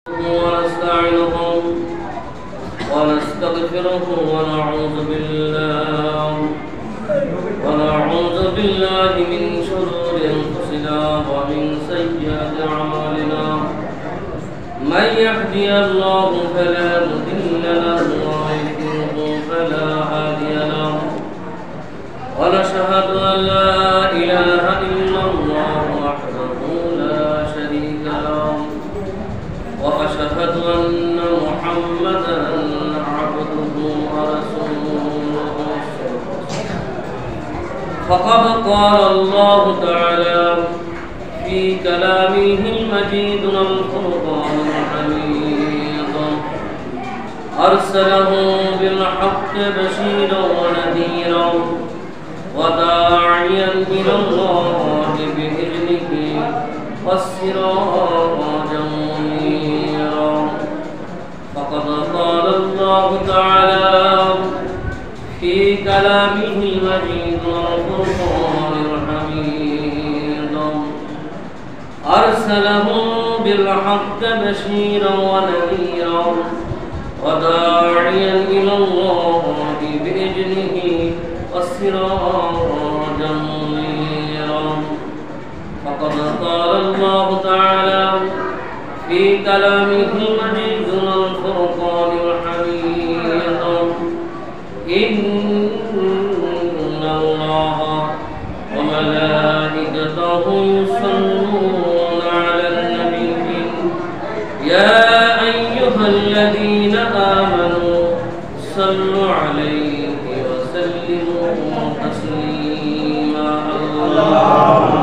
ونستعينه ونستغفره ونعوذ بالله من شرور أنفسنا ومن سيئات أعمالنا. من يهدي الله فلا مضل له ومن يضلل فلا هادي له. ونشهد أن لا إله إلا الله وحده لا شريك له، وأشهد أن محمدا عبده ورسوله. فقد قال الله تعالى في كلامه المجيد والفرقان الحميد: أرسله بالحق بشيرا ونذيرا وداعيا إلى الله بإذنه وسراجا منيرا. فقد قال الله تعالى في كلامه المجيد والفرقان الحميد: أرسله بالحق بشيرا ونذيرا وداعيا إلى الله بإذنه وسراجا منيرا. فقد قال الله تعالى في كلامه المجيد والفرقان الحميد: إن الله وملائكته يصلون على النبي يا أيها الذين آمنوا صلوا عليه وسلموا تسليما. اللهم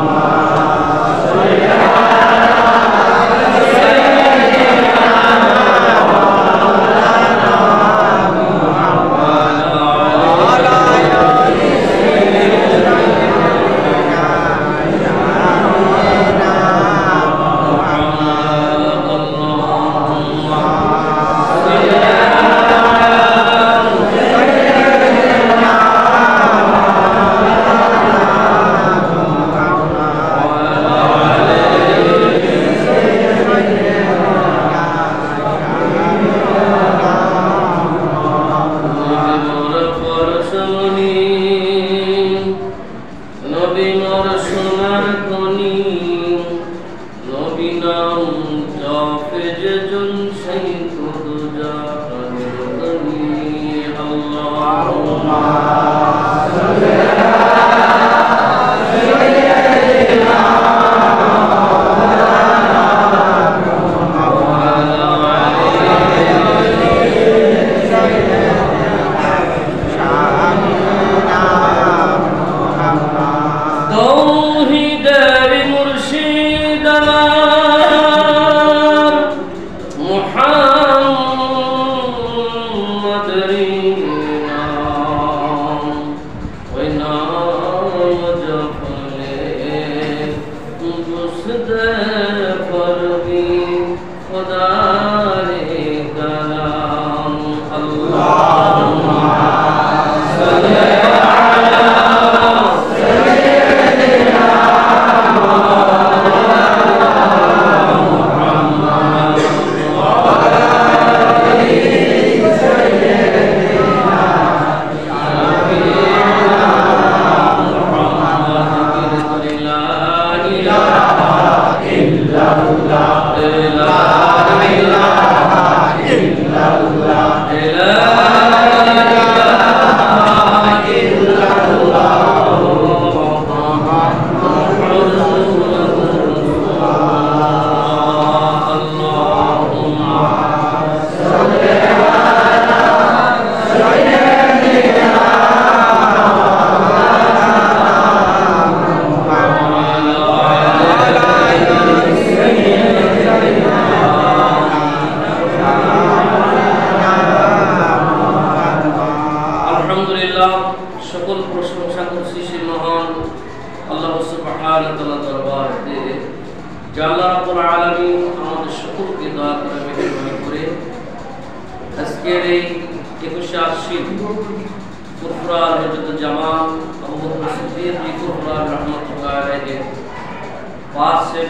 पाँच से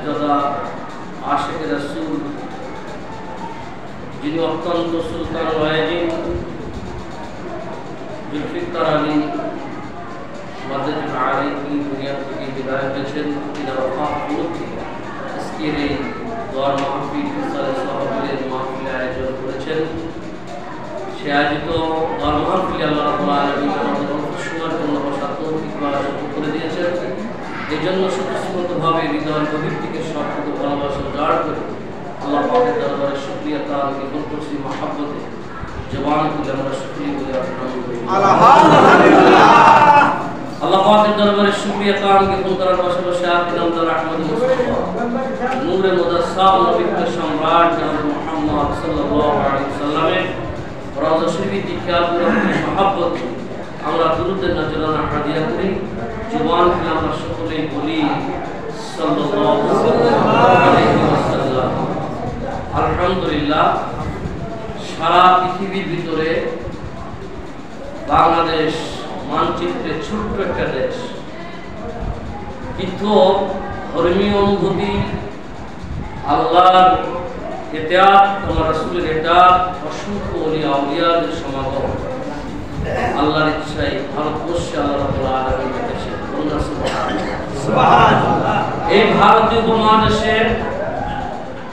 ज़्यादा आशिक रसूल যিনি অত্যন্ত সুলতান ওয়াজিদ জুলফিকার আলী মাদ্রাজ আলী की दुनिया থেকে বিদায় হয়েছেন। তিনার ওফাত উপলক্ষে আজকের এই দোয়ার মাহফিল ইফতার সাহাবীদের মাহফিল আয়োজন করেছেন। সে আয়োজিত দোয়ার মাহফিল আল্লাহ রাব্বুল আলামিন আমাদের শোনার জন্য বসার তৌফিক করে দিয়েছেন। এই জন্য স্বতঃস্ফূর্তভাবে হৃদয়ের গভীর থেকে সবটুকু ভালোবাসা জাড় করে আল্লাহ পাকের দরবারে শুকরিয়া তাআলা জ্ঞাপন করছি। মহব্বতে জবান খুলে আমরা শুকরিয়া বলে আলহামদুলিল্লাহ। আল্লাহ পাকের দরবারে শুকরিয়া তাআলা জ্ঞাপন করার পাশাপাশি আপনি আমদার আহমদ মুস্তাফা নূরে মুদাসসাম নবীকে সম্রাট জনাব মুহাম্মদ সাল্লাল্লাহু আলাইহি ওয়াসাল্লামের রওজা শরীফে খেয়াল করে মহব্বত আমরা দুরূদের নজরানা হাদিয়া করি। জবান খুলে আমরা সকলেই বলি সাল্লাল্লাহু আলাইহি ওয়াসাল্লাম। আলহামদুলিল্লাহ। সারা পৃথিবীর ভিতরে বাংলাদেশ মানচিত্রে ছোট্ট একটা দেশ, কিন্তু ধর্মীয় অনুভূতি, আল্লাহর ইতাআত, আমার রাসূলের ইতাআত, অসংখ্য ওলিয়া আউলিয়াদের সমাগম, আল্লাহর ইচ্ছায় ভারতবর্ষে আল্লাহ রাব্বুল আলামিন এসেছেন। সুবহানাল্লাহ। এই ভারতীয় উপমহাদেশে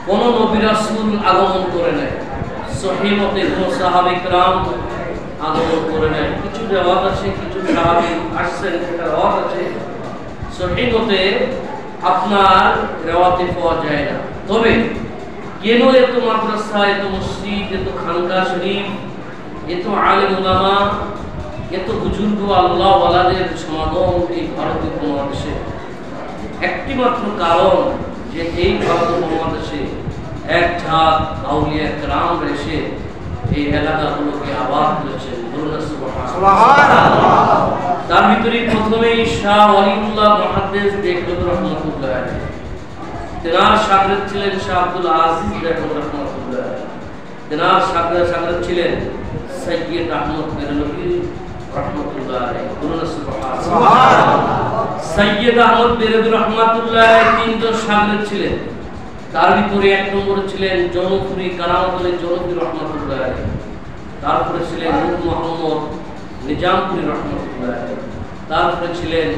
কোন নবী রাসূল আগমন করে নাই, সহিহ মতে কোন সাহাবা ইকরাম আগমন করে নাই। কিছু রিওয়ায়াত আছে, কিছু সাহাবী আসছেন, এটা রিওয়ায়াত আছে, সহিহ মতে আপনার রিওয়ায়াতে পাওয়া যায় না। তবে কেন এত মাদ্রাসা, এত মসজিদ, এত খানকা শরীফ, এত আলেম উলামা, এত বুজুর্গ আল্লাহ ওয়ালাদের সমাগম এই ভারতীয় উপমহাদেশে? একটি মাত্র কারণ যে এই ভারতীয় উপমহাদেশে এক ঝাঁক আউলিয়া কেরাম এসে এই এলাকাগুলোকে আবাদ করেছেন। সুবহানাল্লাহ। তার ভিতরে প্রথমেই শাহ ওয়ালিউল্লাহ মুহাদ্দিস দেহলভী রাহমাতুল্লাহ আলাইহি, তেনার শাগির্দ ছিলেন শাহ আব্দুল আজিজ দেহলভী রাহমাতুল্লাহ আলাইহি, তেনার শাগির্দ ছিলেন সৈয়দ আহমদ বেরলভী রাহমাতুল্লাহ আলাইহি। সুবহানাল্লাহ। সৈয়দ আহমদ বেরলভী রাহমাতুল্লাহ আলাইহি তিনজন শাগির্দ ছিলেন। তার ভিতরে এক নম্বরে ছিলেন জৌনপুরী কারামতুল জৌনপুরী রাহমাতুল্লাহ আলাইহি, তারপরে ছিলেন নূর মোহাম্মদ নিজামপুরী রাহমাতুল্লাহ আলাইহি, তারপরে ছিলেন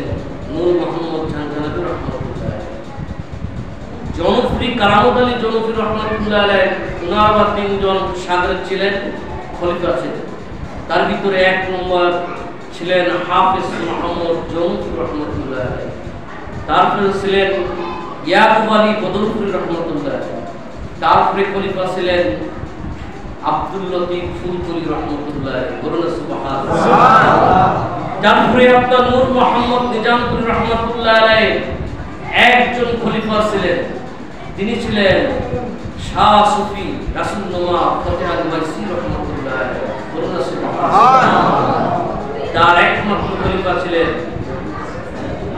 নূর মোহাম্মদ ঝানঝানভী রাহমাতুল্লাহ আলাইহি। জৌনপুরী কারামতুল জৌনপুরী রাহমাতুল্লাহ আলাইহি ওনার আবার তিনজন শাগির্দ ছিলেন, খলিফা ছিলেন। তার ভিতরে এক নম্বর ছিলেন হাফেজ মোহাম্মদ জৌনপুরী রাহমাতুল্লাহ আলাইহি, তারপরে ছিলেন ইয়াকুব আলী বদরপুরী রাহমাতুল্লাহ আলাইহি, তারপরে খলিফা ছিলেন আব্দুল লতিফ ফুলপুরী রাহমাতুল্লাহ আলাইহি। সুবহানাল্লাহ। তারপরে আপনার নূর মোহাম্মদ নিজামপুরী রাহমাতুল্লাহ আলাইহি একজন খলিফা ছিলেন, তিনি ছিলেন শাহ সুফি রাসূলুল্লাহ ফতেহ আলী মাইসি রাহমাতুল্লাহ আলাইহি। সুবহানাল্লাহ। তার একমাত্র খলিফা ছিলেন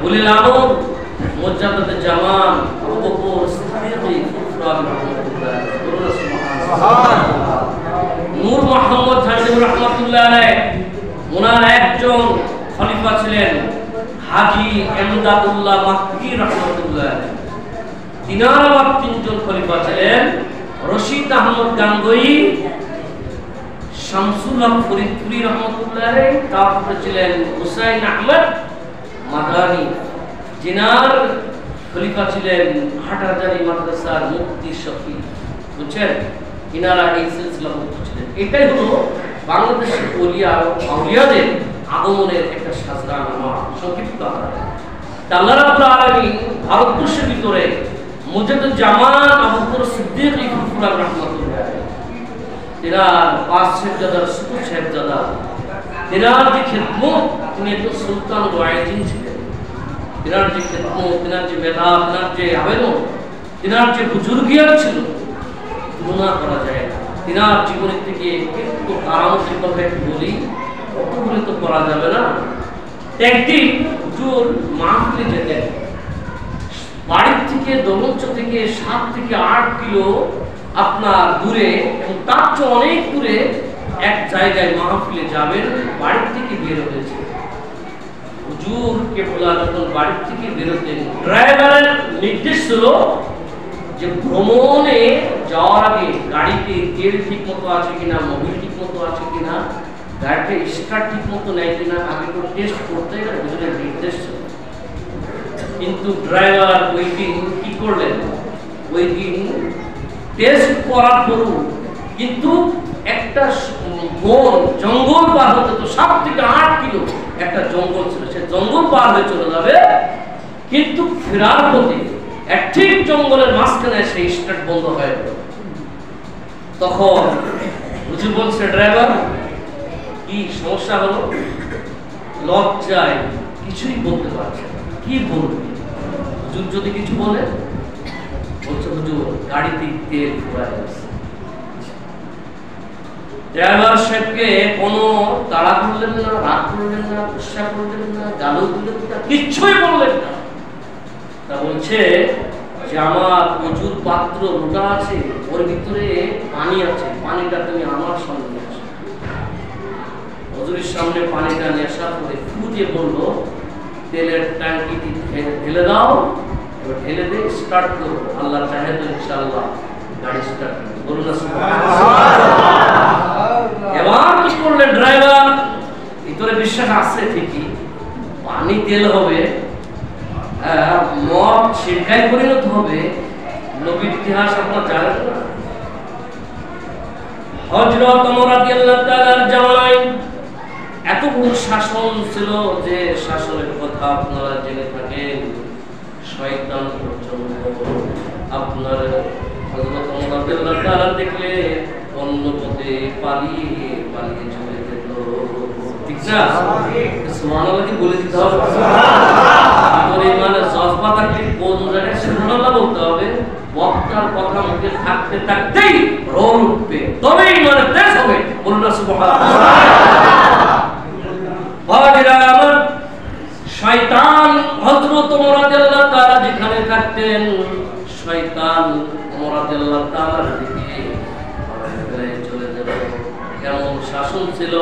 উলিল আমর মুজাদ্দিদ জামান আবু বকর সিদ্দিক রাহমাতুল্লাহ আলাইহি। সুবহানাল্লাহ। নূর মোহাম্মদ ঝানঝানভী রাহমাতুল্লাহ আলাইহি ওনার একজন খলিফা ছিলেন হাজী এমদাদুল্লাহ মাক্কি রাহমাতুল্লাহ আলাইহি। তিনার আবার তিনজন খলিফা ছিলেন রশিদ আহমদ গাঙ্গুই, শামসুল হক ফরিদপুরি রাহমাতুল্লাহ আলাইহি, তারপরে ছিলেন হুসাইন আহমদ মাদানী, জিনার খলিফা ছিলেন হাটহাজারী মাদ্রাসার মুফতি শফি। বুঝছেন, ইনারা এই সিলসিলা মুক্তি ছিলেন। এটাই হলো বাংলাদেশের ওলিয়া আউলিয়াদের আগমনের একটা সাজরানামা, সংক্ষিপ্ত আকারে। আল্লাহ রাব্বুল আলামিন ভারতবর্ষের ভিতরে মুজাদ্দিদ জামান আবু বকর সিদ্দিক রাহমাতুল্লাহ আলাইহি, তিনার পাঁচ সাহেবজাদার ছোট সাহেবজাদা, তিনার যে খেদমত, তিনি তো সুলতান ওয়াইজিন ছিলেন। তিনার যে খেদমত, তিনার যে মেধা, তিনার যে আবেদন, তিনার যে বুজুর্গিয়াত ছিল, তুলনা করা যায় না। তিনার জীবনের থেকে একটু কারামতের কথা একটু বলি, অতগুলো তো করা যাবে না। একদিন হুজুর মাহফিলে যেতেন, বাড়ির থেকে দলঞ্চ থেকে 7 থেকে 8 কিলো আপনার দূরে, এবং তার চেয়ে অনেক দূরে এক জায়গায় মাহফিলে যাবেন, বাড়ির থেকে বের হয়েছে। হুজুর কেবলা যখন বাড়ির থেকে বেরোতেন, ড্রাইভারের নির্দেশ ছিল যে ভ্রমণে যাওয়ার আগে গাড়িতে তেল ঠিক মতো আছে কিনা, মোবিল ঠিক মতো আছে কিনা, গাড়িতে স্টার্ট ঠিক মতো নেয় কিনা, আগে তো টেস্ট করতে গেলে হুজুরের নির্দেশ ছিল। কিন্তু ড্রাইভার ওই দিন কি করলেন, ওই দিন টেস্ট করার পরও কিন্তু একটা বন জঙ্গল পার হতে তো 7 থেকে 8 কিলো একটা জঙ্গল ছিল, সে জঙ্গল পার হয়ে চলে যাবে, কিন্তু ফেরার পথে ঠিক জঙ্গলের মাঝখানে সেই স্টার্ট বন্ধ হয়ে গেল। তখন হুজুর বলছে, ড্রাইভার কি সমস্যা হলো? লজ্জায় কিছুই বলতে পারছে না, কি বলবে? হুজুর যদি কিছু বলে, বলছে হুজুর গাড়িতে তেল ফুরায় গেছে। ড্রাইভার সাহেবকে কোনো তাড়া করলেন না, রাগ করলেন না, গুসা করলেন না, গালও দিলেন না, কিচ্ছুই বললেন না। তা বলছে যে আমার প্রচুর পাত্র লোটা আছে, ওর ভিতরে পানি আছে, পানিটা তুমি আমার সামনে নিয়ে আসো। হুজুরের সামনে পানিটা নিয়ে আসার পরে ফুটে বললো, তেলের ট্যাঙ্কিটি ঢেলে দাও, এবার ঢেলে দিয়ে স্টার্ট করো, আল্লাহ চাহে তো ইনশাআল্লাহ গাড়ি স্টার্ট করবে। বলুন না সুবহানাল্লাহ। এবার কি করলেন ড্রাইভার? ভিতরে বিশ্বাস আছে ঠিকই, পানি তেল হবে, মদ শিরকায় পরিণত হবে, নবীর ইতিহাস আপনারা জানেন না? হযরত ওমর রাদিয়াল্লাহু তাআলার জামানায় এত বড় শাসন ছিল যে শাসনের কথা আপনারা জেনে থাকেন। শয়তান পর্যন্ত আপনার হযরত ওমর রাদিয়াল্লাহু তাআলা দেখলে অন্য পথে পালিয়ে পালিয়ে চলে যেত। ঠিক না? সুবহানাল্লাহ কি বলে দিতে হবে? মানে জজবা থাকলে কোন জায়গায় সুবহানাল্লাহ বলতে হবে, বক্তার কথা মুখে থাকতে থাকতেই রোল উঠবে, তবেই মানে তেজ হবে। বলুন না সুবহানাল্লাহ। আমার শয়তান হযরত ওমর রাদিয়াল্লাহু তাআলা যেখানে থাকতেন, শয়তান ওমর রাদিয়াল্লাহু তাআলার দিকে চলে যেত। কেমন শাসন ছিল,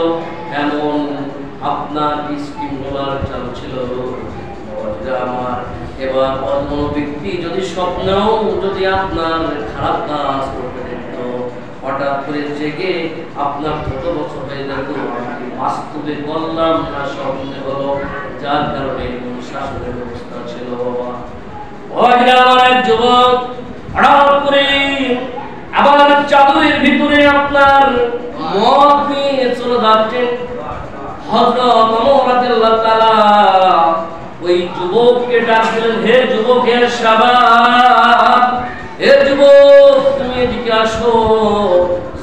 এমন আপনার স্কিম রোলার চালু ছিল। আমার এবার অন্য ব্যক্তি যদি স্বপ্নেও যদি আপনার খারাপ কাজ করতে দেখত, হঠাৎ করে জেগে আপনার কত বছর হয়ে যেত, বাস্তবে বললাম না স্বপ্নে বলো, যার কারণে শাসনের ব্যবস্থা ছিল। বাবা আমার এক যুবক হঠাৎ করে আবার চাদরের ভিতরে আপনার মদ নিয়ে চলে যাচ্ছেন। হযরত ওমর রাদিয়াল্লাহু তাআলা ওই যুবককে ডাক দিলেন, হে যুবক, হে শাবাব, হে যুবক তুমি এদিকে আসো।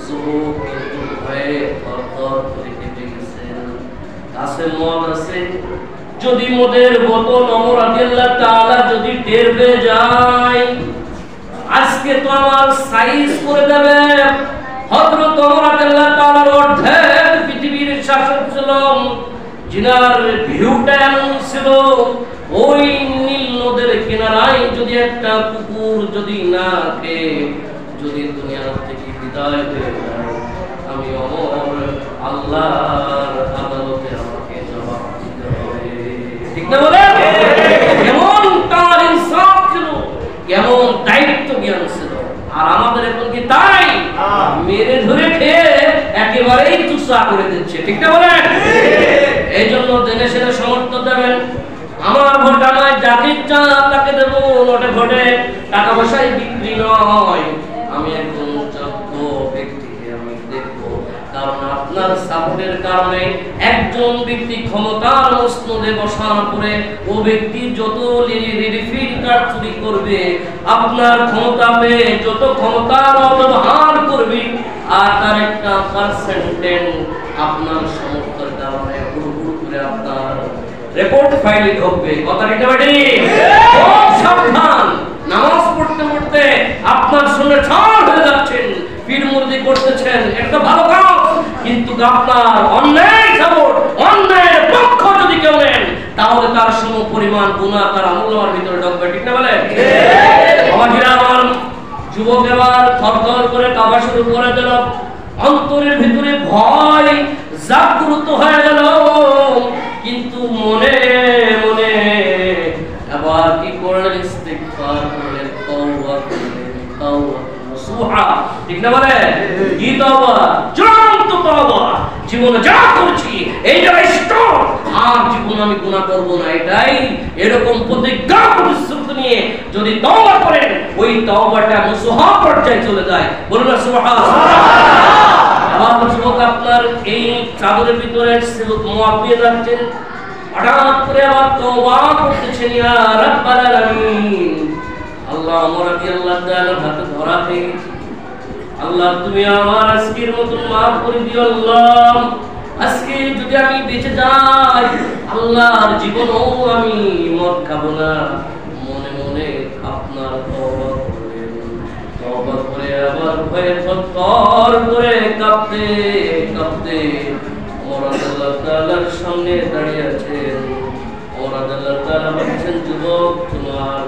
যুবক কিন্তু ভয়ে থরথর করে কেঁপে গেছেন। কাছে মদ আছে, যদি মদের বোতল ওমর রাদিয়াল্লাহু তাআলা যদি টের পেয়ে যায়, আজকে তো আমার সাইজ করে দেবে। হযরত ওমর রাদিয়াল্লাহু তাআলার অর্ধেক পৃথিবীর শাসক ছিল, জিনার ভিউটা এমন ছিল, ওই নীল নদের কিনারায় যদি একটা কুকুর যদি না খেয়ে যদি দুনিয়া থেকে বিদায় হয়ে যায়, আমি ওমর আল্লাহর আদালতে আমাকে জবাব দিতে হবে। ঠিক না বলে? কেমন তার ইনসাফ ছিল, কেমন দায়িত্ব জ্ঞান ছিল। আর আমাদের এখন কি তাই? মেরে ধরে খেয়ে একেবারেই তুচ্ছা করে দিচ্ছে। ঠিক না বলে? এই জন্য জেনে শুনে সমর্থন দেবেন। আমার ভোট আমায় যাকে ইচ্ছা তাকে দেবো, নোটে ভোটে টাকা পয়সায় বিক্রি নয়। আমি একজন যোগ্য ব্যক্তিকে আমি দেখবো, কারণ আপনার সাপোর্টের কারণে একজন ব্যক্তি ক্ষমতার মসনদে বসার পরে ও ব্যক্তি যত রিফিল কার্ড চুরি করবে, আপনার ক্ষমতা পেয়ে যত ক্ষমতার অপব্যবহার করবে, আর তার একটা পার্সেন্টেজ আপনার সমর্থনের কারণে করে আপনার রিপোর্ট ফাইলে ঢুকবে। কথা ঠিক না? খুব সাবধান। নামাজ পড়তে পড়তে আপনার সঙ্গে ছাড় হয়ে যাচ্ছেন, পীর মুরদি করতেছেন, এটা ভালো কাজ, কিন্তু আপনার অন্যায় সাপোর্ট, অন্যায় পক্ষ যদি কেউ নেন, তাহলে তার সম পরিমাণ গুনাহ তার আমলনামার ভিতরে ঢুকবে। ঠিক না বলে? বাবাজিরা আমার, যুবক এবার থরথর করে কাঁপা শুরু করে দিল, অন্তরের ভিতরে ভয় জাগ্রত হয়ে গেল, কিন্তু মনে মনে আবার কি করলেন? ইস্তিগফার করলেন, তওবা করলেন, তওবা সুবহান, ঠিক না বলে? কি তওবা? চূড়ান্ত তওবা। জীবনে যা করছি এইটাই স্টপ, আর জীবনে আমি গুনাহ করব না, এটাই এরকম প্রতিজ্ঞা প্রতিশ্রুতি নিয়ে যদি তওবা করেন, ওই তওবাটা মুসহাব পর্যায়ে চলে যায়। বলুন না সুবহানাল্লাহ। আমার যুবক আপনার এই চাদরের ভিতরে সেবক মুআবিয়া যাচ্ছেন, হঠাৎ করে আবার তওবা করতেছেন, ইয়া রাব্বাল আলামিন, আল্লাহ আমরা কি আল্লাহ তাআলার হাতে ধরা খেয়ে গেছি, আল্লাহ তুমি আমার আজকের মতন মাফ করে দিও আল্লাহ। আজকে যদি আমি বেঁচে যাই, আল্লাহর জীবনও আমি মদ খাবো না। মনে মনে আপনার তওবা করলেন, তওবা করে আবার ভয়ে থরথর করে কাঁপতে কাঁপতে আল্লাহ তাআলার সামনে দাঁড়িয়ে আছেন। আল্লাহ তাআলা বলছেন, যুবক তোমার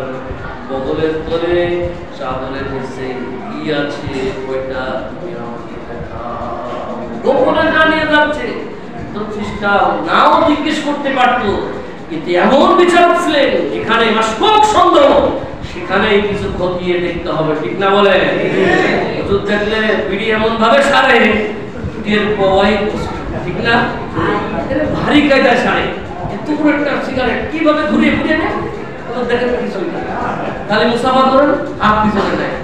বগলের তলে চাদরের নিচে কি আছে ওইটা তুমি আমাকে দেখাও। গোপনে জানিয়ে যাচ্ছে, তো খ্রিস্টা নাও জিজ্ঞেস করতে পারতো, কিন্তু এমন বিচারক ছিলেন যেখানে মাসফুক সন্দেহ সেখানেই কিছু খতিয়ে দেখতে হবে, ঠিক না বলে? হুজুর দেখলে বিড়ি এমন ভাবে সারে টের পাওয়াই কষ্ট, ঠিক না? এর ভারী কায়দা সারে, এত বড় একটা সিগারেট কিভাবে ঘুরিয়ে ঘুরিয়ে নেয় দেখেন কিছু না। তাহলে মুসাফা করেন, হাত পিছনে নেয়,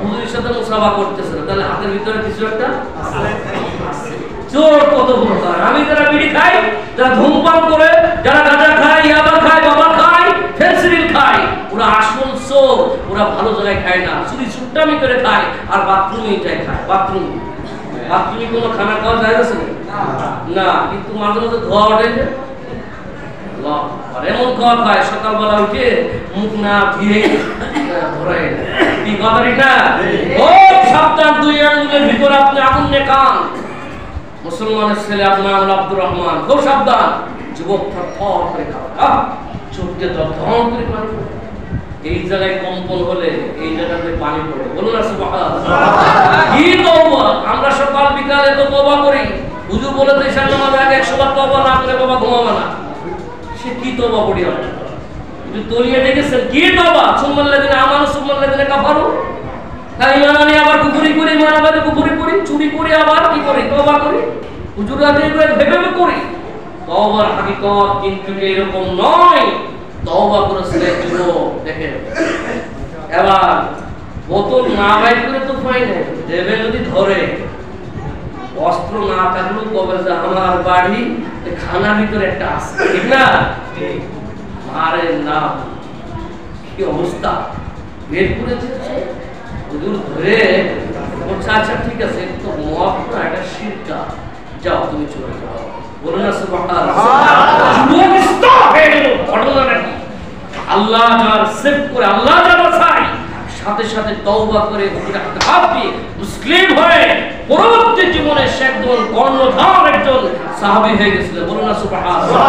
হুজুরের সাথে মুসাফা করতেছে না, তাহলে হাতের ভিতরে কিছু একটা চোর কত বড় তার। আমি যারা বিড়ি খাই, যারা ধূমপান করে, যারা গাঁজা খায়, ইয়াবা খায়, বাবা খায়, ফেন্সিডিল খায়, ওরা আসল চোর। ওরা ভালো জায়গায় খায় না, চুরি চুট্টামি করে খায়, আর বাথরুমেই খায়। বাথরুমে কোনো খানা খাওয়া যায় না, কিন্তু মাঝে মাঝে ধোয়া ওঠে, আর এমন খাওয়া খায় সকালবেলা উঠে মুখ না ধুয়ে ধরায়। কি কথা ঠিক না? ও সাবধান, 2 আঙ্গুলের ভিতরে আপনি আগুন নিয়ে খান। মুসলমানের ছেলে আপনার নাম আব্দুর রহমান, খুব সাবধান। যুবক থর করে খাওয়া, চোখে ধর করে পানি পড়ে, এই জায়গায় কম্পন হলে এই জায়গাতে পানি পড়ে। বলুন না সুবহানাল্লাহ। কি তওবা! আমরা সকাল বিকালে তো তওবা করি। হুজুর বলেছে ঈশার নামাজের আগে 100 বার তওবা না করে বাবা ঘুমাবে না। সে কি তওবা করি আমরা? যদি তলিয়ে দেখেছেন কি তওবা? সুম্মাল্লাযিনা আমানু সুম্মাল্লাযিনা কাফারু, তাই ইমান আনি আবার কুফরি করি, ইমান আবার কুফরি করি, চুরি করি, আবার কি করি? তওবা করি। হুজুররা যেগুলো ভেবে করি, তওবার হাকিকত কিন্তু এরকম নয়। তওবা করেছিলেন যুবক, দেখেন এবার বোতল না বাইর করে তো পাই না, দেবে যদি ধরে, অস্ত্র না থাকলেও কবে যে আমার বাড়ি খানার ভিতরে একটা আছে, ঠিক না? আরে না, কি অবস্থা! বের করে দিচ্ছে হুজুর, ধরে বলছে আচ্ছা ঠিক আছে, তো মত না, এটা শিরকা, যাও তুমি চলে যাও। বলুন না সুবহানাল্লাহ। ঘটনাটা কি? আল্লাহ যার সেভ করে, আল্লাহ যার বাঁচায়, সাথে সাথে তওবা করে হাতে মুসলিম হয়ে পরবর্তী জীবনে সে একজন কর্ণধার একজন সাহাবী হয়ে গেছিল। বলুন না সুবহানাল্লাহ।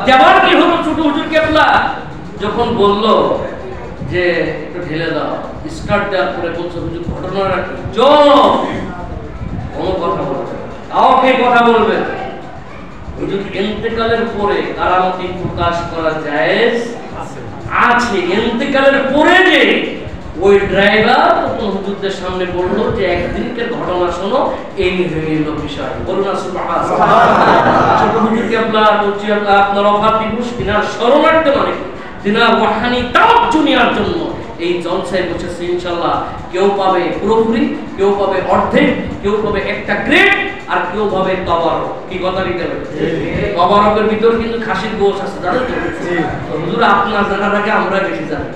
কেমন কি হলো ছোট হুজুর কেবলা যখন বলল যে একটু ঢেলে দাও, স্টার্ট দেওয়ার পরে বলছে হুজুর ঘটনাটা কি? চুপ, কোনো কথা বলবে না, কাউকে কথা বলবে না। হুজুর ইন্তেকালের পরে কারামতি প্রকাশ করা জায়েজ আছে। ইন্তেকালের পরে যে ওই ড্রাইভার তখন হুজুরদের সামনে বললো যে একদিনকার ঘটনা শোনো, এই হলো বিষয়। বলুন না সুবহানাল্লাহ। ছোট হুজুরকে আপনার অফার দিবস তিনার শরণার্থে মানে তিনার ওয়াহানি তাওয়াজ্জু নেওয়ার জন্য এই জলসায় বসেছে। ইনশাআল্লাহ কেউ পাবে পুরোপুরি, কেউ পাবে অর্ধেক, কেউ পাবে একটা গ্রেড, আর কেউ পাবে তবারক। কি কথা লিখতে হবে? তবারকের ভিতর কিন্তু খাসির গোশ আছে, জানেন তো? হুজুর আপনার জানা থাকে, আমরা বেশি জানি,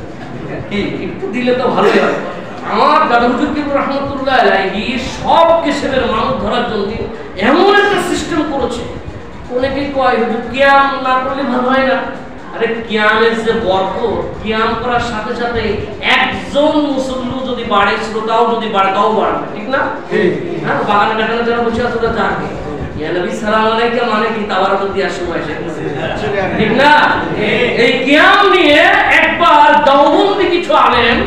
কি একটু দিলে তো ভালোই হয়। আমার দাদা হুজুর কিবর রহমাতুল্লাহ আলাইহি সব কিসের মানুষ ধরার জন্য এমন একটা সিস্টেম করেছে। অনেকেই কয় হুজুর কিয়াম না করলে ভালো হয় না। আরে কিয়ামের যে বরকত, কিয়াম করার সাথে সাথে একজন মুসল্লি যদি বাড়ে, শ্রোতাও যদি বাড়ে, তাও বাড়বে, ঠিক না? হ্যাঁ, বাগানে টাকানে যারা বসে আছে তারা জানবে ইয়া নবী সালাম আলাইকুম মানে কি তাবারক দেওয়ার সময় এসে, ঠিক না? এই কিয়াম নিয়ে একবার দাওবন্দি কিছু আলেন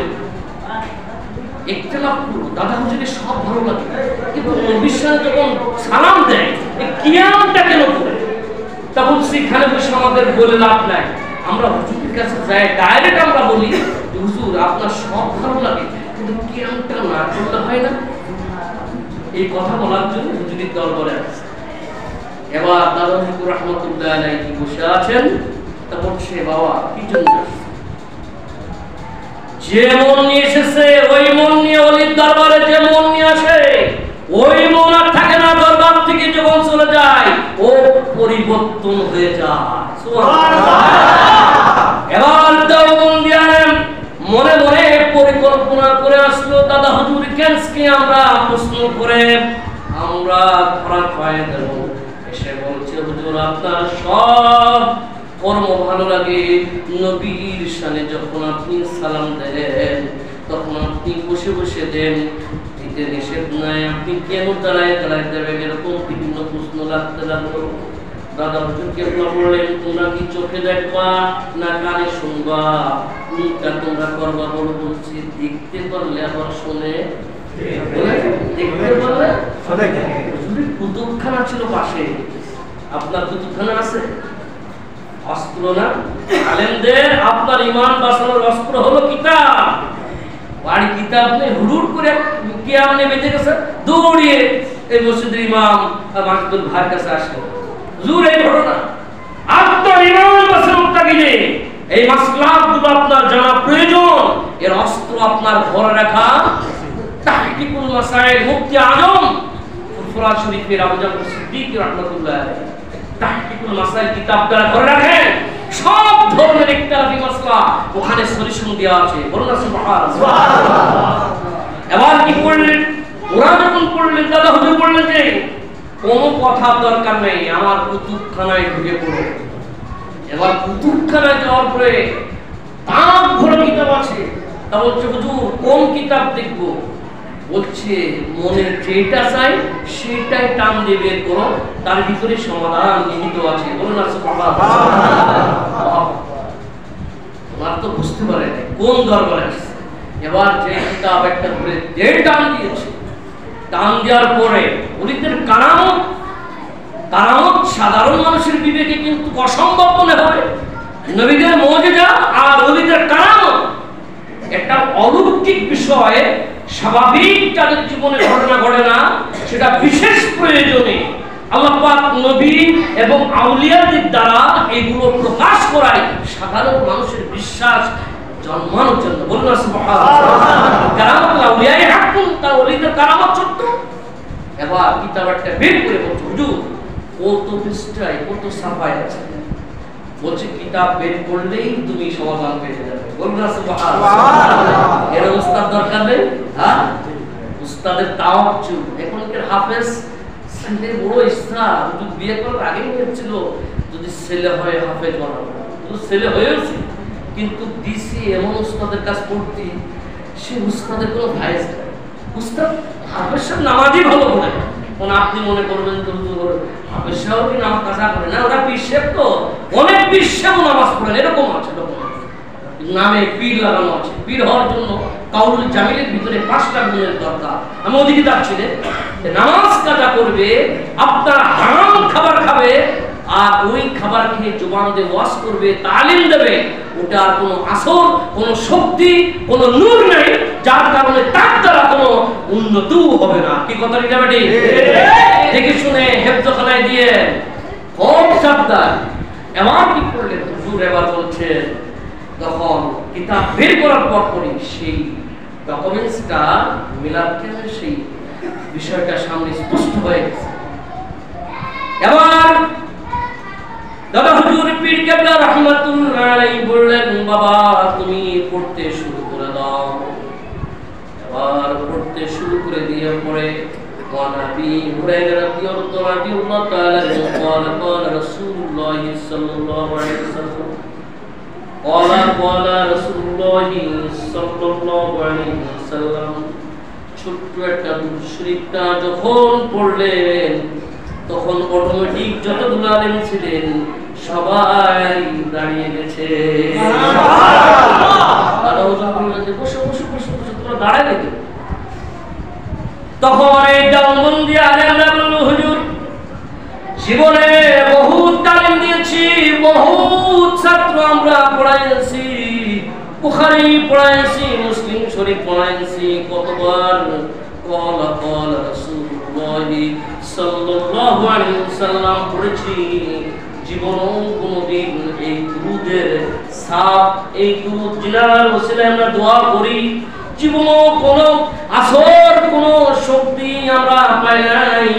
ইখতিলাফ করলো। দাদা হুজুরের সব ভালো লাগে, কিন্তু নবীর যখন সালাম দেয় এই কিয়ামটা কেন করে? তখন সেখানে বসে আমাদের বলে লাভ নাই। আমরা হুজুরের কাছে যাই, ডাইরেক্ট আমরা বলি হুজুর আপনার সব ভালো লাগে, কিন্তু কিয়ামটা না করলে হয় না? এই কথা বলার জন্য হুজুরের দরবারে আসছে। এবার দাদা হুজুর রহমতুল্লাহ আলাইহি বসে আছেন। তা বলছে, বাবা কি জন্য আসছে? যে মন নিয়ে এসেছে ওই মন নিয়ে ওলির দরবারে যে মন নিয়ে আসে ওই মন আর থাকে না। দরবার থেকে যখন চলে যায় ও পরিবর্তন হয়ে যায়। সুবহানাল্লাহ। এবার দেওবন্দি আলেম মনে মনে পরিকল্পনা করে আসলো, দাদা হুজুর কেসকে আমরা প্রশ্ন করে আমরা খারাপ হয়ে দেব। এসে বলছে, হুজুর আপনার সব কর্ম ভালো লাগে, নবীর শানে যখন আপনি সালাম দেন তখন আপনি বসে বসে দেন, দিতে নিষেধ নাই, আপনি কেন দাঁড়ায় দাঁড়ায় দেবেন? এরকম বিভিন্ন প্রশ্ন লাগতে লাগলো। দাদা হুজুর কেবলা বললেন, তোমরা কি চোখে দেখবা না কানে শুনবা? কোনটা তোমরা করবা? বলছি দেখতে পারলে আবার শুনে, দেখতে পারলে হুজুরের কুতুবখানা ছিল পাশে। আপনার কুতুবখানা আছে? অস্ত্র না আলেমদের, আপনার ঈমান বাঁচানোর অস্ত্র হলো কিতাব। বাড়ি কিতাব নেই, হুড়ুড় করে কিয়াম নিয়ে বেঁচে গেছে, দৌড়িয়ে এই মসজিদের ইমাম মাসুদুল ভাইয়ের কাছে আসে, হুজুর এই ঘটনা আপনার ঈমান বাঁচানোর তাগিদে এই মাসলাকগুলো আপনার জানা প্রয়োজন। এর অস্ত্র আপনার ঘরে রাখা তাহকিকুল মাসাইল, মুফতি আজম ফুরফুরা শরীফের আবু জাফর সিদ্দিক রাহমাতুল্লাহ আলাইহি তাহকিকুল মাসাইল কিতাবটা ঘরে রাখেন। সব ধরনের ইখতিলাফি মাসলা ওখানে সলিউশন দেওয়া আছে। বলুন না সুবহানাল্লাহ। এবার কি করলেন ওরা? যখন পড়লেন দাদা হুজুর বললেন যে কোনো কথা দরকার নেই, আমার কুতুবখানায় ঢুকে পড়ো। এবার কুতুবখানায় যাওয়ার পরে তাক ভরে কিতাব আছে। তা বলছে, হুজুর কোন কিতাব দেখবো? বলছে মনে যেটা চাই সেটাই টান দিয়ে বের করো, তার ভিতরে সমাধান নিহিত আছে। বলুন না সুবহানাল্লাহ। তোমার তো বুঝতে পারে কোন দরবারে আসছে। এবার যে কিতাব একটা করে যে টান দিয়েছে, টান দেওয়ার পরে ওলিদের কারামত সাধারণ মানুষের বিবেকে কিন্তু অসম্ভব মনে হয়। নবীদের মুজিজা আর ওলিদের কারামত একটা অলৌকিক বিষয়, স্বাভাবিক তাদের জীবনে ঘটনা ঘটে না, সেটা বিশেষ প্রয়োজনে আল্লাহ পাক নবী এবং আউলিয়াদের দ্বারা এগুলো প্রকাশ করায় সাধারণ মানুষের বিশ্বাস জন্মানোর জন্য। বলুন না সুবহানাল্লাহ। কারামত আউলিয়ায়ে হাক্কুন, তা ওলিদের কারামত সত্য। এবার কিতাবটা বের করে বলছে, হুজুর কত পৃষ্ঠায় কত সাফায় আছে। বলছে কিতাব বের করলেই তুমি সমাধান পেয়ে যাবে। বলুন না সুবহানাল্লাহ। এর উস্তাদ দরকার নেই। হ্যাঁ, উস্তাদের তাওয়াজ্জু। এখনকার হাফেজ ছেলে বড় ইচ্ছা, হুজুর বিয়ে করার আগেই হচ্ছিল যদি ছেলে হয় হাফেজ বানাবো। শুধু ছেলে হয়েছে, কিন্তু দিছি এমন উস্তাদের কাজ পড়তি, সে উস্তাদের কোনো ভাইস নেই। উস্তাদ হাফেজ সাহেব নামাজই ভালো করে, কারণ আপনি মনে করবেন তো হাফেজ সাহেব কি নামাজ কাজা করে না, ওরা পীর সাহেব তো অনেক পীর সাহেব নামাজ পড়েন, এরকম আছে। নামে পীর লাগানো আছে। পীর হওয়ার জন্য কাউলুল জামিলের ভিতরে 5টা গুণের দরকার। আমি ওদিকে যাচ্ছি রে, নামাজ কাজা করবে, আপনার হারাম খাবার খাবে, আর ওই খাবার খেয়ে জবান দিয়ে ওয়াজ করবে, তালিম দেবে, ওটার কোনো আসর, কোনো শক্তি, কোনো নূর নেই, যার কারণে তার দ্বারা কোনো উন্নতিও হবে না। কি কথা ঠিক না? দেখে শুনে হেফজখানায় দিয়ে খুব সাবধান। এমন কি করলেন হুজুর? এবার বলছে তখন কিতাব বের করার পর পরই সেই ডকুমেন্টসটা মিলাতে সেই বিষয়টা সামনে স্পষ্ট হয়ে গেছে। এবার দাদা হুজুর পীর কেবলা রাহমাতুল্লাহ আলাইহি বললেন, বাবা তুমি পড়তে শুরু করে দাও। এবার পড়তে শুরু করে দিয়ে পরে নবী হুরায়রা রাদিয়াল্লাহু তাআলা قال قال رسول الله صلى الله عليه وسلم قال رسول الله صلى الله عليه وسلم। ছোট্ট একটা দূর শরীফটা যখন পড়লেন তখন অটোমেটিক যতগুলো আলেম ছিলেন সবাই দাঁড়িয়ে গেছে। দাঁড়ায় গেছে। তখন এই দেওবন্দি আলেমরা বলল, হুজুর জীবনে বহুত তালিম দিয়েছি, বহুত ছাত্র আমরা পড়াইছি, বুখারী পড়াইছি, মুসলিম শরীফ পড়াইছি, কতবার ক্বালা ক্বালা রাসূলুল্লাহ সাল্লাল্লাহু আলাইহি ওয়াসাল্লাম পড়েছি। জীবনও কোনদিন এই দুরুদের সাপ, এই দুরুদ জিনার ওসিলায় আমরা দোয়া করি, জীবনও কোনো আসর কোনো শক্তি আমরা পাই নাই।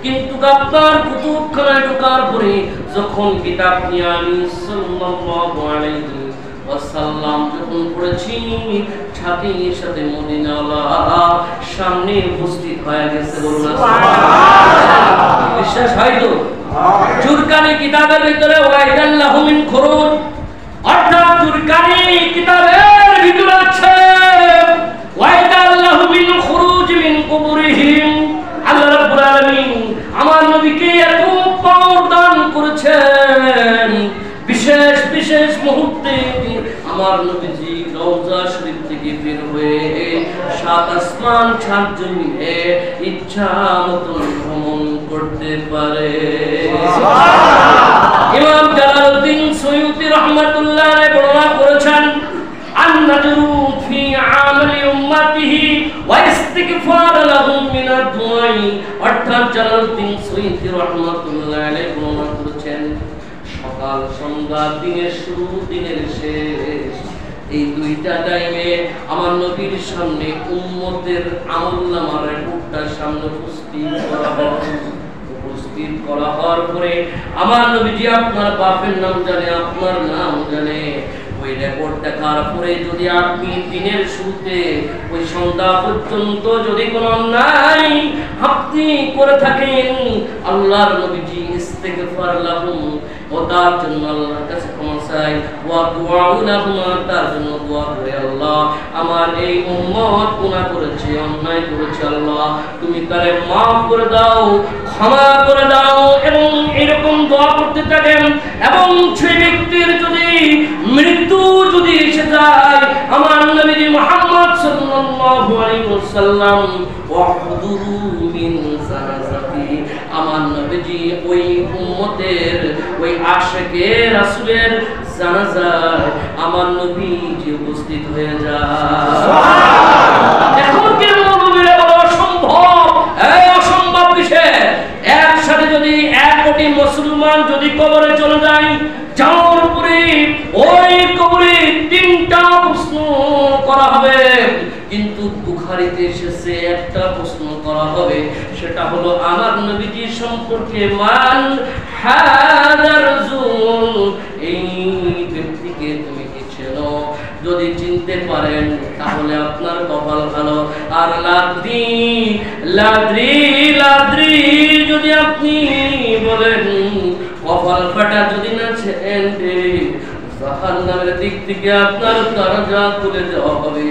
কিন্তু আপনার কুতুবখানায় ঢোকার পরে যখন কিতাব নিয়ে আমি সাল্লাল্লাহু আলাইহি ওয়াসাল্লাম যখন পড়েছি, সাথে সাথে মদিনাওয়ালা সামনে উপস্থিত হয়ে গেছে। বলুন সুবহানাল্লাহ। বিশ্বাস হয় তো? জুরকানি কিতাবের ভিতরে ওয়াইদাল্লাহু মিন খুরুজ, অর্থাৎ জুরকানি কিতাবের ভিতরে আছে ওয়াইদাল্লাহু মিন খুরুজ মিন কুবুরিহিম। আল্লাহ রাব্বুল আলামিন আমার নবীকে এত পাওয়ার দান করেছেন, বিশেষ বিশেষ মুহূর্তে আমার নবীজি রওজা শরীফ থেকে বের হয়ে সাত আসমান সাত জমিনে ইচ্ছা মতো ভ্রমণ করতে পারে। ইমাম জালালউদ্দিন সুয়ুতি রাহমাতুল্লাহ আলাইহি বর্ণনা করেছেন, আন-নাজরু ফি আমালি উম্মতিহি ওয়া ইস্তিগফার লাহুম মিন আদ-দুআই। অর্থাৎ জালালউদ্দিন সুয়ুতি রাহমাতুল্লাহ আলাইহি বর্ণনা করেছেন, সকাল সন্ধ্যা, দিনের শুরু দিনের শেষ, এই দুইটা টাইমে আমার নবীর সামনে উম্মতের আমলনামার রিপোর্টটা সামনে উপস্থিত করা হওয়ার পরে আমার নবীজি আপনার বাপের নাম জানে, আপনার নাম জানে। ওই রিপোর্ট দেখার পরে যদি আপনি দিনের শুরুতে ওই সন্ধ্যা পর্যন্ত যদি কোনো অন্যায় আপনি করে থাকেন, আল্লাহর নবীজি ইস্তিগফার লাহুম, ও তার জন্য আল্লাহর কাছে ক্ষমা চাই, ওয়া দুআ লাহুম, তার জন্য দোয়া করে, আল্লাহ আমার এই উম্মত গুনাহ করেছে, অন্যায় করেছে, আল্লাহ তুমি তারে মাফ করে দাও, ক্ষমা করে দাও। এবং এরকম দোয়া করতে থাকেন। এবং সেই ব্যক্তির যদি মৃত্যু যদি এসে যায়, আমার নবী মুহাম্মদ সাল্লাল্লাহু আলাইহি ওয়াসাল্লাম ওয়াহদুরু মিন জানাজাতি, আমার নবীজি ওই উম্মতের ওই আশিকে রাসূলের জানাজায় আমার নবীজি উপস্থিত হয়ে যায়। সুবহানাল্লাহ। এখন কি নবীরা বলা অসম্ভব? এই অসম্ভব বিষয় একসাথে যদি 1 কোটি মুসলমান যদি কবরে চলে যায়, যাওয়ার পরে ওই কবরে 3টা প্রশ্ন করা হবে, কিন্তু বুখারীতে এসেছে একটা প্রশ্ন করা হবে, সেটা হলো আমার নবীজি সম্পর্কে মান হাদার রাসূল, এই ব্যক্তিকে তুমি কি চেনো? যদি চিনতে পারেন তাহলে আপনার কপাল ভালো। আর লাদ্রি লাদ্রি লাদ্রি যদি আপনি বলেন, কপাল ফাটা যদি না ছেন, জাহান্নামের দিক থেকে আপনার দরজা খুলে দেওয়া হবে।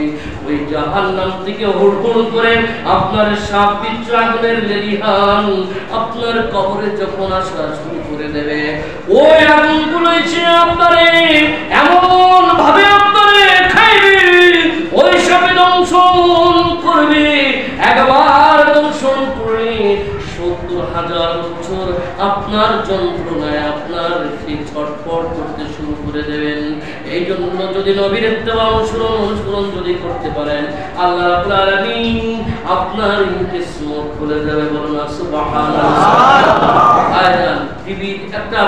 ওই জাহান্নাম থেকে হুড়হুড় করে আপনার সাপ বিচ্ছু আগুনের লেলিহান আপনার কবরে যখন আসা শুরু করে দেবে, ওই আগুনগুলো এসে আপনারে এমন ভাবে আপনারে খাইবে, ওই সাপে দংশন করবে। একবার দংশন করে 70,000 বছর আপনার যন্ত্রণায় আপনার সেই ছটফট করতে শুরু করে দেবেন। এই জন্য যদি নবীর ইত্তেবা অনুসরণ যদি করতে পারেন, আল্লাহ রাব্বুল আলামিন আপনার কিসমত খুলে দেবে। বলুন সুবহানাল্লাহ। আয়ান টিভির একটা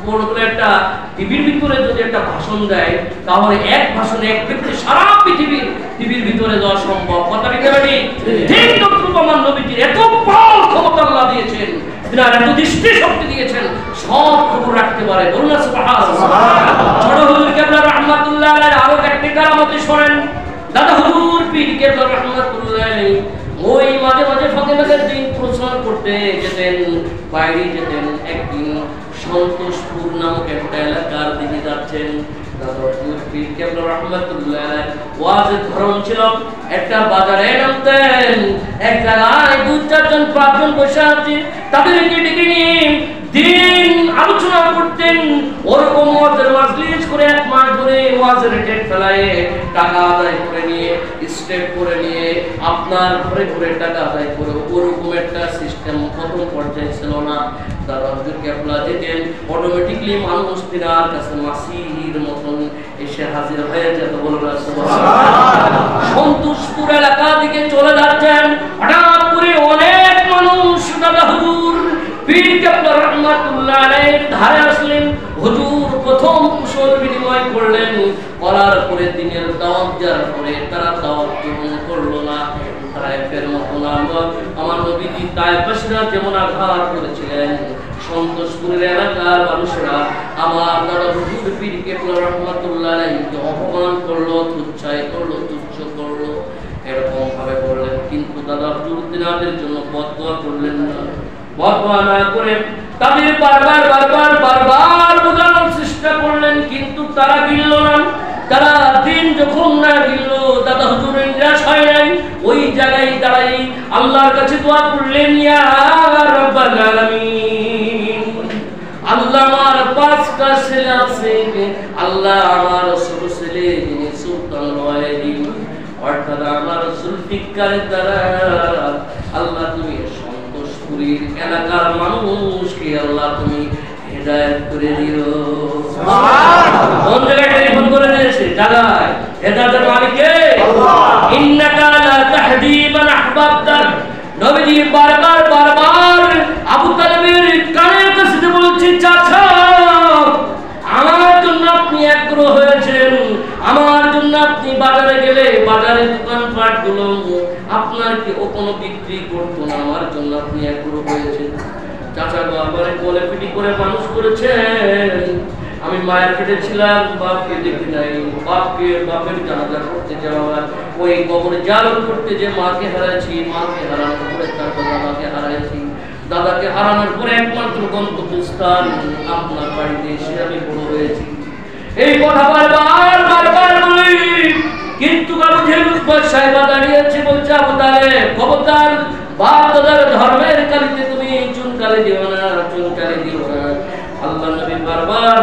বড় করে একটা টিভির ভিতরে যদি একটা ভাষণ দেয়, তাহলে এক ভাষণে এক ব্যক্তি সারা টিভির ভিতরে যাওয়া সম্ভব। কথা ঠিক না? ঠিক তদ্রূপ আমার নবীজির এত বড় ক্ষমতা আল্লাহ দিয়েছেন, তিনার এত দৃষ্টি শক্তি দিয়েছেন, সব খবর রাখতে পারে। বলুন সুবহানাল্লাহ। ছোট হুজুর কেবলা রাহমাতুল্লাহ আলাইহি আরো একটা কারামত শোনেন। দাদা হুজুর পীর কেবলা রাহমাতুল্লাহ আলাইহি ওই মাঝে মাঝে ফাতেমাদের দিন প্রচার করতে যেতেন, বাইরে যেতেন। একদিন সন্তোষপুর নামক একটা এলাকার দিকে যাচ্ছেন। দাদা হুজুর পীর কেবলা রাহমাতুল্লাহ আলাইহি ওয়াজের ধরন ছিল, একটা বাজারে নামতেন, এক জায়গায় 2-4 জন 5 জন বসে আছে, তাদেরকে ডেকে নিয়ে দিন আলোচনা করতেন। ওরকম ওয়াজের মাজলিস করে 1 মাস ধরে ওয়াজের রেট ফেলায়ে টাকা আদায় করে নিয়ে, স্টেপ করে নিয়ে আপনার ঘরে ঘরে টাকা আদায় করে, ওরকম একটা সিস্টেম প্রথম পর্যায়ে ছিল না। দাদা হুজুর কেবলা যেতেন, অটোমেটিকলি মানুষ তিনার কাছে মাসির মতন এসে এসে হাজির হয়ে যেত, বলুন সন্তোষপুর এলাকা থেকে চলে যাচ্ছেন, হঠাৎ করে অনেক মানুষ দাদা হুজুর পীর কেবলা রহমাতুল্লাহ আলাইহির ধারে আসলেন। হুজুর প্রথম কুশল বিনিময় করলেন, করার পরে দিনের দাওয়াত দেওয়ার পরে তারা দাওয়াত গ্রহণ করলো না। তায়েফের মতো আমার নবীজি তায়েফবাসীরা যেমন আঘাত করেছিলেন, সন্তোষপুরের এলাকার মানুষরা আমার দাদা হুজুর পীর কেবলা রহমাতুল্লাহ আলাইহিকে অপমান করলো, তুচ্ছায় করলো, তুচ্ছ করলো, এরকম ভাবে বললেন। কিন্তু দাদা হুজুর তিনাদের জন্য বদদোয়া করলেন না। বদদোয়া না করে তাদের বারবার বোঝানোর চেষ্টা করলেন, কিন্তু তারা গিলল না। তারা দিন যখন না গিলল, দাদা হুজুরের নিরাশ হয় নাই। ওই জায়গায় দাঁড়াই আল্লাহর কাছে দোয়া করলেন, ইয়া রাব্বাল আলামিন, আল্লাহ আমার 5টা ছেলে আছে, আল্লাহ আমার ছোট ছেলে যিনি সুলতান ওয়াহিদ, অর্থাৎ আমার জুলফিকারের দ্বারা আল্লাহ তুমি সন্তোষপুরীর এলাকার মানুষকে আল্লাহ তুমি হেদায়েত করে দিও। কোন জায়গায় টেলিফোন করে দিয়েছে? জায়গায় হেদায়েতের মালিক কে? আল্লাহ। ইন্নাকা লা তাহদি মান আহবাবতা। নবীজি বারবার আবু তালেবের কানের কাছে বলছে, চাচা আমার জন্য আপনি আগ্রহ হয়েছেন, আমার জন্য আপনি বাজারে গেলে বাজারে দোকানপাট গুলো আপনার কি ও কোনো বিক্রি করতো না, আমার জন্য আপনি আগ্রহ হয়েছেন। চাচা বাবারে কোলে পিটি করে মানুষ করেছেন, আমি মায়ের পেটে ছিলাম, বাপকে দেখি নাই। বাপের জানাজা করতে যাওয়া, ওই কবরে জালন করতে যে মাকে হারাইছি, মাকে হারানোর পরে তারপর দাদাকে হারাইছি, দাদাকে হারানোর পরে একমাত্র গন্তব্যস্থান আপনার বাড়িতে এসে আমি বড় হয়েছি। এই কথা বারবার বলি, কিন্তু আবু জেহেল সাহেবা দাঁড়িয়েছে, বলছে আবু তালেব খবরদার, বাপ দাদার ধর্মের কালিতে তুমি চুনকালি দিও না, চুনকালি দিও না। আল্লাহ নবী বারবার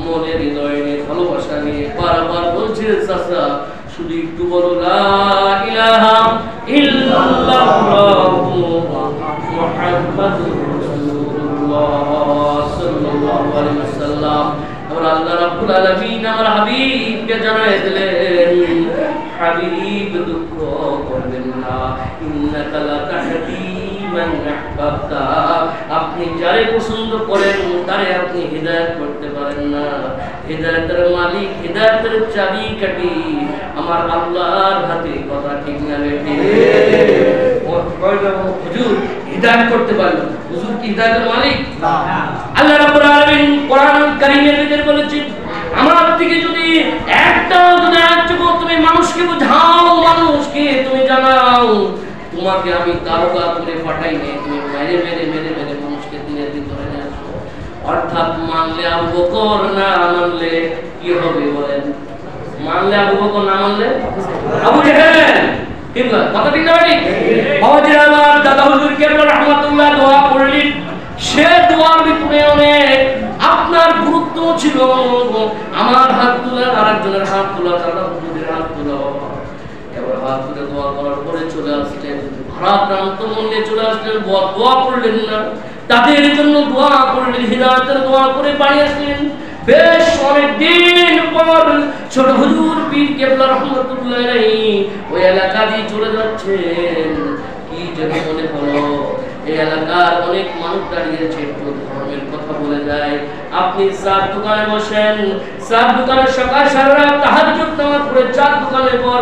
মনের হৃদয়ে ভালোবাসা নিয়ে বারবার বলছে, চাচা শুধু একটু বলো লা ইলাহা ইল্লাল্লাহু মুহাম্মাদুর রাসূলুল্লাহ সাল্লাল্লাহু আলাইহি ওয়াসাল্লাম। আল্লাহ রাব্বুল আলামিন আমার হাবিবকে জানায় দিলেন, হাবিব দুঃখ করবেন না, ইন্নাকা লা তাহদি মান আহবাবতা, আপনি যারে পছন্দ করেন তারে আপনি হিদায়াত করতে পারেন না। হিদায়াতের মালিক, হিদায়াতের চাবিকাঠি আমার আল্লাহর হাতে, কথা ঠিক না বেটি? হুজুর হিদায়াত করতে পারবেন, হুজুর কি হিদায়াতের মালিক? না। আল্লাহ রাব্বুল আলামিন কোরআন কারীমের ভিতরে বলেছেন, আমার থেকে যদি একটা যদি তুমি মানুষকে বোঝাও, মানুষকে তুমি জানাও, তোমাকে আমি তারকা করে পাঠাই নে, তুমি মেরে মানুষকে দিনের দিন ধরে নিয়ে আসো। অর্থাৎ মানলে আবু বকর, না মানলে কি হবে বলেন? মানলে আবু বকর, না মানলে আবু জেহেল। ঠিক না? কথা ঠিক না বেটি? বাবাজিরা আমার দাদা হুজুর কেবলা রহমাতুল্লাহ দোয়া করলেন, সে দোয়ার ভিতরে অনেক আপনার গুরুত্ব ছিল। আমার হাত তোলা, আরেকজনের হাত তোলা, দাদা হুজুরের হাত তোলা, এবার হাত তুলে দোয়া করার পরে চলে আসলেন, ভারাক্রান্ত মনে চলে আসলেন, দোয়া করলেন না, তাদের জন্য দোয়া করলেন, হিদায়াতের দোয়া করে বাড়ি আসলেন। বেশ অনেক দিন পর ছোট হুজুর পীর কেবলা রহমাতুল্লাহ আলাইহি ওই এলাকা দিয়ে চলে যাচ্ছেন। কি যেন মনে হলো, এই এলাকার অনেক মানুষ দাঁড়িয়েছে, একটু ধর্মের কথা বলে যায়। আপনি চার দোকানে বসেন, চার দোকানে সকাল সারা রাত তাহাজ্জুদ নামাজ পড়ে চার দোকানে পর